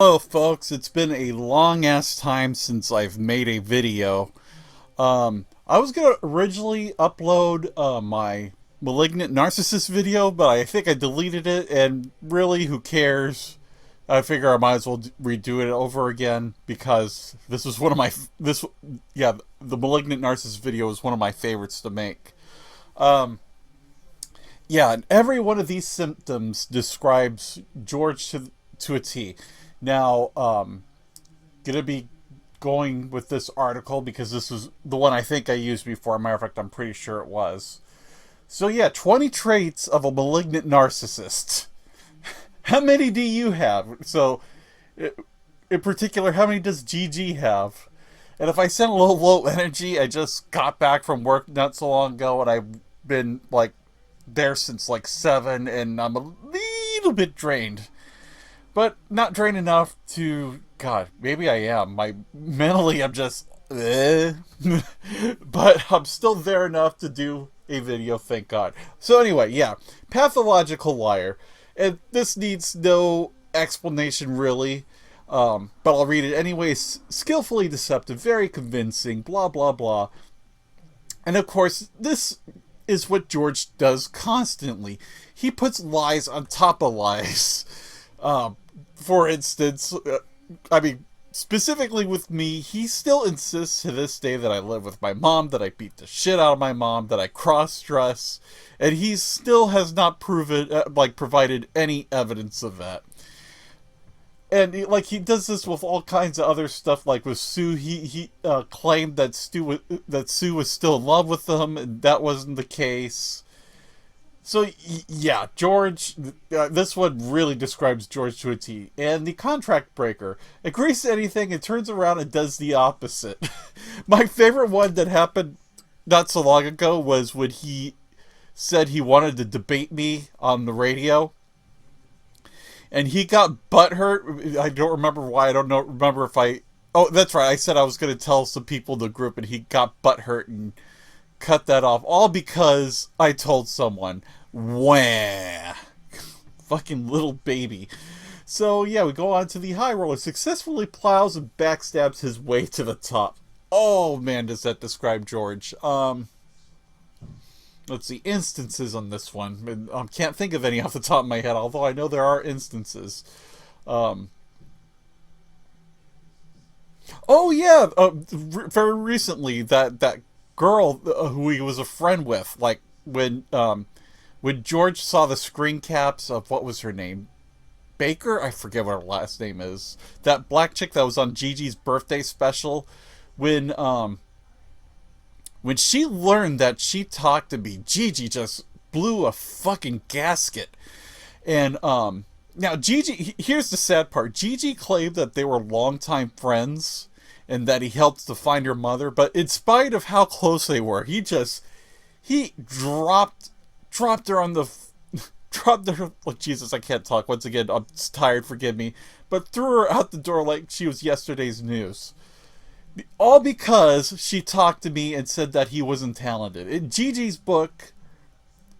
Hello folks, it's been a long ass time since I've made a video. I was gonna originally upload my Malignant Narcissist video, but I think I deleted it, and really, who cares? I figure I might as well redo it over again, because this was one of my, the Malignant Narcissist video was one of my favorites to make. Um, yeah, and every one of these symptoms describes George to a T. Now, gonna be going with this article because this is the one I think I used before. Matter of fact, I'm pretty sure it was. So yeah, 20 traits of a malignant narcissist. How many do you have? So, in particular, how many does Gigi have? And if I sound a little low energy, I just got back from work not so long ago, and I've been like there since like 7, and I'm a little bit drained, but not drained enough to. God, maybe I am. Mentally, I'm just. But I'm still there enough to do a video, thank God. So anyway, yeah, pathological liar, and this needs no explanation really. But I'll read it anyways. Skillfully deceptive, very convincing, blah blah blah. And of course, this is what George does constantly. He puts lies on top of lies. For instance, I mean, specifically with me, he still insists to this day that I live with my mom, that I beat the shit out of my mom, that I cross-dress, and he still has not provided any evidence of that. And he does this with all kinds of other stuff, like with Sue. He claimed that Sue was still in love with him, and that wasn't the case. So, yeah, George, this one really describes George to a T. And the contract breaker agrees to anything and turns around and does the opposite. My favorite one that happened not so long ago was when he said he wanted to debate me on the radio. And he got butthurt. I don't remember why. I don't remember if I... Oh, that's right. I said I was going to tell some people in the group, and he got butthurt and cut that off. All because I told someone. Wah! Fucking little baby. So, yeah, we go on to the high roller. Successfully plows and backstabs his way to the top. Oh, man, does that describe George. Let's see, instances on this one. I can't think of any off the top of my head, although I know there are instances. Oh, yeah, very recently, that girl who he was a friend with, like, when George saw the screen caps of, what was her name? Baker? I forget what her last name is. That black chick that was on Gigi's birthday special. When she learned that she talked to me, Gigi just blew a fucking gasket. And, now Gigi, here's the sad part. Gigi claimed that they were longtime friends and that he helped to find her mother, but in spite of how close they were, he dropped her on the, dropped her, oh Jesus, I can't talk, once again, I'm tired, forgive me, but threw her out the door like she was yesterday's news. All because she talked to me and said that he wasn't talented. In Gigi's book,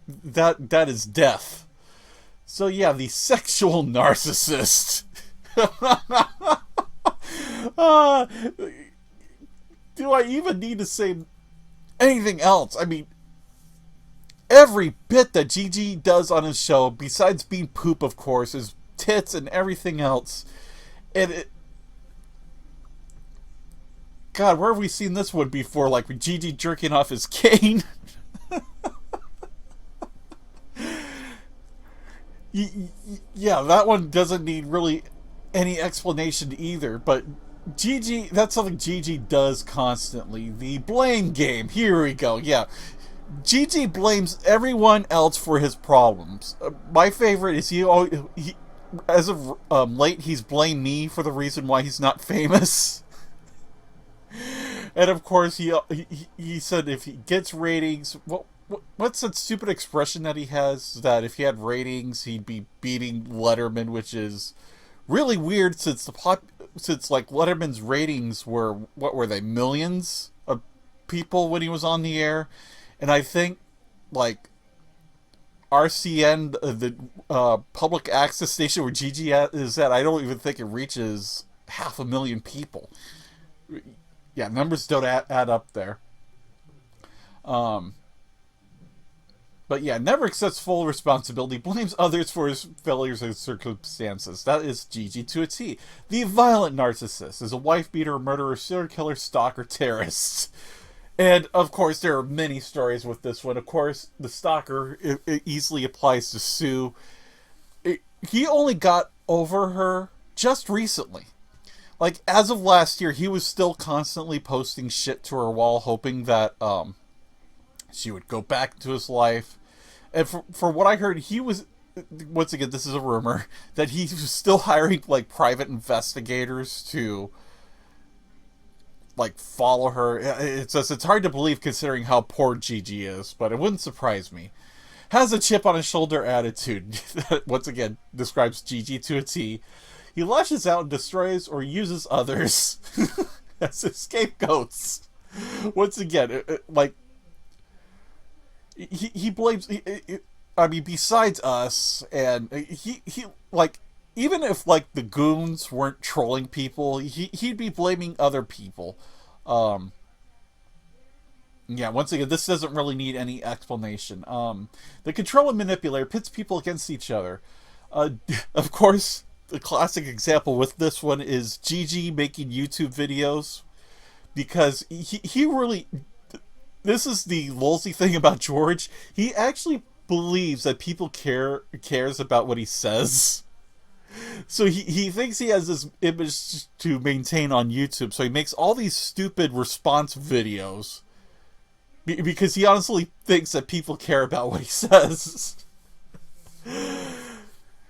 that is death. So yeah, the sexual narcissist. uh, do I even need to say anything else? I mean, every bit that Gigi does on his show, besides being poop, of course, is tits and everything else. And God, where have we seen this one before? Like with Gigi jerking off his cane? Yeah, that one doesn't need really any explanation either, but Gigi, that's something Gigi does constantly. The blame game. Here we go. Yeah. Gigi blames everyone else for his problems. My favorite is he as of late, he's blamed me for the reason why he's not famous. And of course, he said if he gets ratings, what's that stupid expression that he has? That if he had ratings, he'd be beating Letterman, which is really weird since since like Letterman's ratings were, what were they, millions of people when he was on the air, and I think like RCN, the public access station where Gigi is at, I don't even think it reaches 500,000 people. Yeah, numbers don't add up there. But yeah, never accepts full responsibility, blames others for his failures and circumstances. That is Gigi to a T. The violent narcissist is a wife beater, murderer, serial killer, stalker, terrorist. And, of course, there are many stories with this one. Of course, the stalker, it easily applies to Sue. He only got over her just recently. Like, as of last year, he was still constantly posting shit to her wall, hoping that she would go back into his life. And for what I heard, he was, once again, this is a rumor, that he was still hiring, like, private investigators to, like, follow her. It's hard to believe considering how poor Gigi is, but it wouldn't surprise me. Has a chip on his shoulder attitude. That, once again, describes Gigi to a T. He lashes out and destroys or uses others as his scapegoats. Once again, like, he blames, I mean, besides us, and he like, even if, like, the goons weren't trolling people, he'd be blaming other people. Yeah, once again, this doesn't really need any explanation. The control and manipulator pits people against each other. Of course, the classic example with this one is Gigi making YouTube videos, because he really... This is the lolsy thing about George. He actually believes that people cares about what he says. So he thinks he has this image to maintain on YouTube, so he makes all these stupid response videos. Because he honestly thinks that people care about what he says.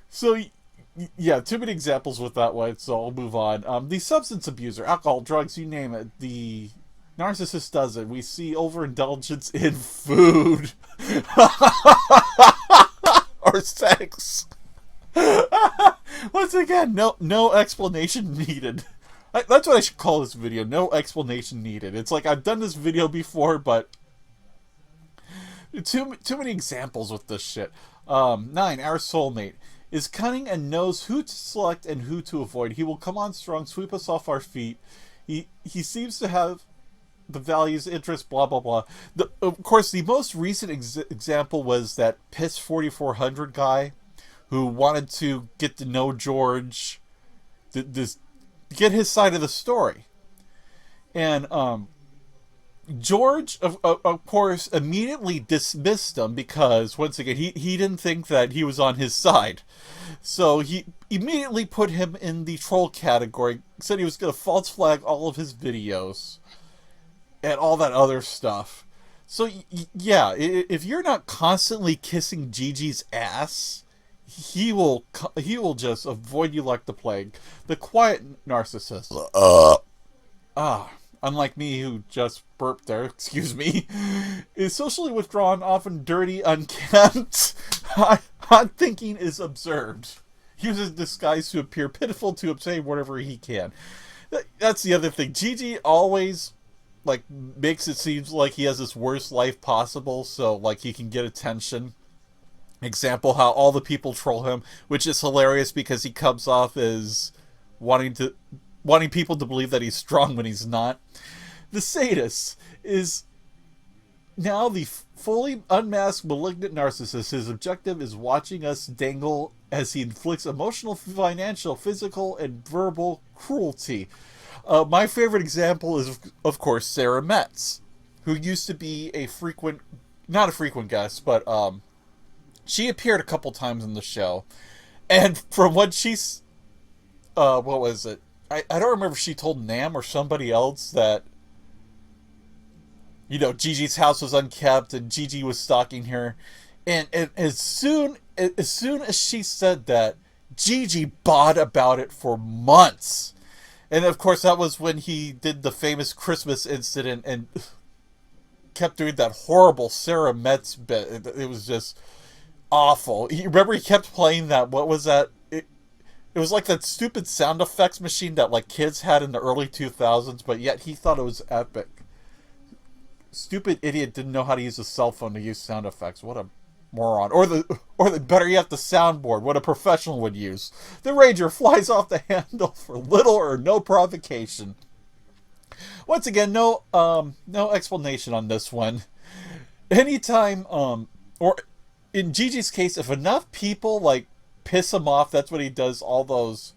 So, yeah, too many examples with that one, so I'll move on. The substance abuser, alcohol, drugs, you name it. The narcissist does it. We see overindulgence in food. Or sex. Once again, no explanation needed. That's what I should call this video. No explanation needed. It's like, I've done this video before, but too many examples with this shit. 9, our soulmate is cunning and knows who to select and who to avoid. He will come on strong, sweep us off our feet. He seems to have the values, interests, blah, blah, blah. Of course, the most recent example was that Piss 4400 guy who wanted to get to know George, get his side of the story. And George, of course, immediately dismissed him because, once again, he didn't think that he was on his side. So he immediately put him in the troll category, said he was going to false flag all of his videos and all that other stuff. So, yeah, if you're not constantly kissing Gigi's ass, he will just avoid you like the plague. The quiet narcissist. Unlike me, who just burped there, excuse me, is socially withdrawn, often dirty, unkempt. Odd thinking is absurd. Uses disguise to appear pitiful to obtain whatever he can. That's the other thing. Gigi always, like, makes it seem like he has this worst life possible, so, like, he can get attention. Example, how all the people troll him, which is hilarious because he comes off as wanting people to believe that he's strong when he's not. The sadist is now the fully unmasked malignant narcissist. His objective is watching us dangle as he inflicts emotional, financial, physical, and verbal cruelty. My favorite example is, of course, Sarah Metz, who used to be not a frequent guest, but she appeared a couple times in the show. And from what she's... what was it? I don't remember if she told Nam or somebody else that, you know, Gigi's house was unkept and Gigi was stalking her. And as soon as she said that, Gigi bawled about it for months. And of course, that was when he did the famous Christmas incident and kept doing that horrible Sarah Metz bit. It was just awful. Remember, he kept playing that, what was that? It was like that stupid sound effects machine that, like, kids had in the early 2000s, but yet he thought it was epic. Stupid idiot didn't know how to use a cell phone to use sound effects. What a moron. Or the better yet, the soundboard, what a professional would use. The Ranger flies off the handle for little or no provocation. Once again, no explanation on this one. Anytime, or in Gigi's case, if enough people, like, piss him off, that's what he does all those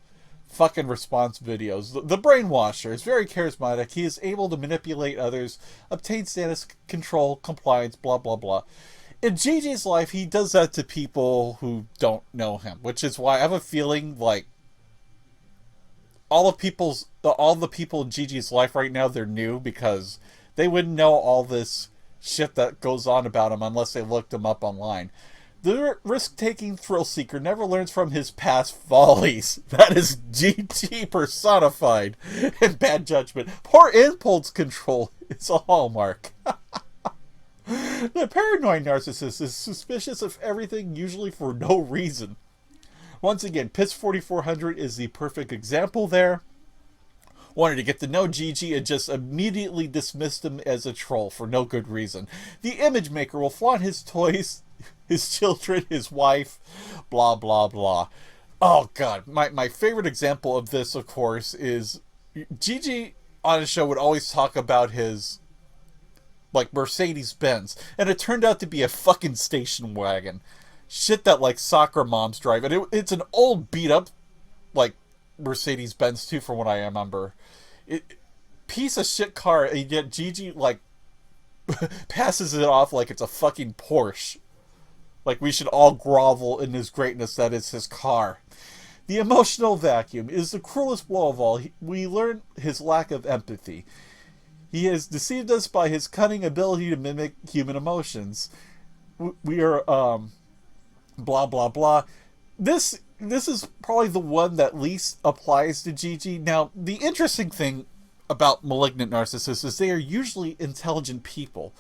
fucking response videos. The brainwasher is very charismatic. He is able to manipulate others, obtain status, control, compliance, blah, blah, blah. In Gigi's life, he does that to people who don't know him, which is why I have a feeling like all the people in Gigi's life right now, they're new because they wouldn't know all this shit that goes on about him unless they looked him up online. The risk-taking thrill seeker never learns from his past follies. That is GG personified. And bad judgment. Poor impulse control is a hallmark. The paranoid narcissist is suspicious of everything, usually for no reason. Once again, Piss 4400 is the perfect example there. Wanted to get to know Gigi and just immediately dismissed him as a troll for no good reason. The image maker will flaunt his toys, his children, his wife, blah, blah, blah. Oh, God. My favorite example of this, of course, is Gigi on his show would always talk about his, like, Mercedes-Benz. And it turned out to be a fucking station wagon. Shit that, like, soccer moms drive. And it's an old, beat-up, like, Mercedes-Benz, too, from what I remember. Piece of shit car, and yet Gigi, like, passes it off like it's a fucking Porsche. Like we should all grovel in his greatness that is his car. The emotional vacuum is the cruelest blow of all. We learn his lack of empathy. He has deceived us by his cunning ability to mimic human emotions. We are, blah, blah, blah. This is probably the one that least applies to Gigi. Now, the interesting thing about malignant narcissists is they are usually intelligent people.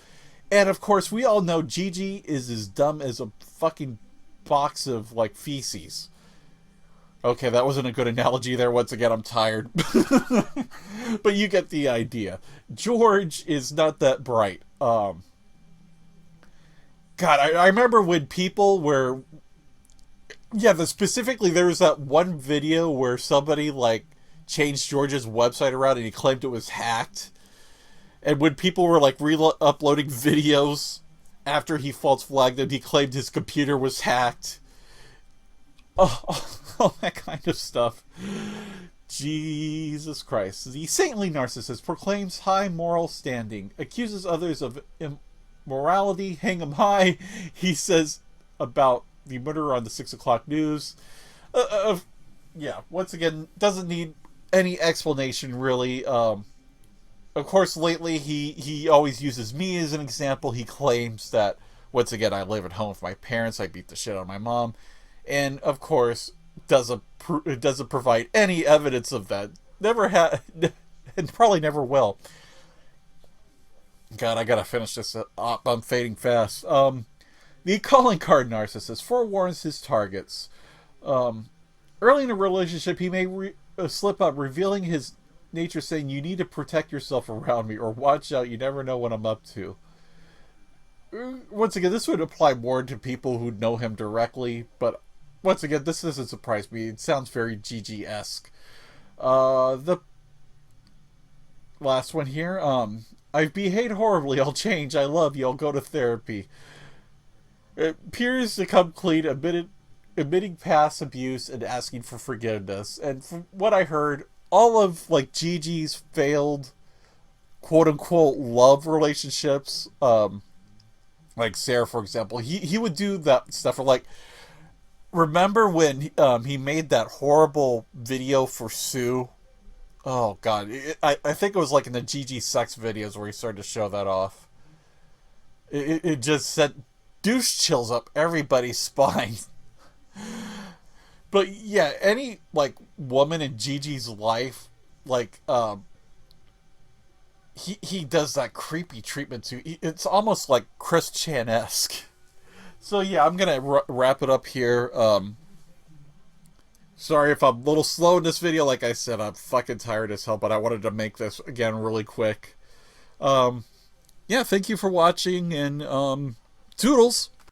And, of course, we all know Gigi is as dumb as a fucking box of, like, feces. Okay, that wasn't a good analogy there. Once again, I'm tired. But you get the idea. George is not that bright. God, I remember when people were... Yeah, specifically there was that one video where somebody, like, changed George's website around and he claimed it was hacked. And when people were, like, uploading videos after he false flagged them, he claimed his computer was hacked. All that kind of stuff. Jesus Christ. The saintly narcissist proclaims high moral standing, accuses others of immorality, hang 'em high. He says about the murder on the 6 o'clock news. Yeah, once again, doesn't need any explanation, really. Of course, lately, he always uses me as an example. He claims that, once again, I live at home with my parents, I beat the shit out of my mom. And, of course, doesn't provide any evidence of that. Never had, and probably never will. God, I gotta finish this up. I'm fading fast. The calling card narcissist forewarns his targets. Early in a relationship, he may slip up, revealing his nature, saying, "You need to protect yourself around me," or "Watch out, you never know what I'm up to." Once again, this would apply more to people who know him directly, but once again, this doesn't surprise me. It sounds very Gigi-esque. The last one here, I've behaved horribly, I'll change, I love you, I'll go to therapy. It appears to come clean, admitting past abuse and asking for forgiveness. And from what I heard, all of, like, Gigi's failed quote-unquote love relationships, like Sarah, for example, he would do that stuff. Or, like, remember when he made that horrible video for Sue? Oh, God. I think it was, like, in the Gigi sex videos where he started to show that off. It just sent douche chills up everybody's spine. But yeah, any, like, woman in Gigi's life, like, he does that creepy treatment too. It's almost like Chris Chan-esque. So yeah, I'm gonna wrap it up here. Sorry if I'm a little slow in this video. Like I said, I'm fucking tired as hell, but I wanted to make this again really quick. Yeah, thank you for watching, and toodles.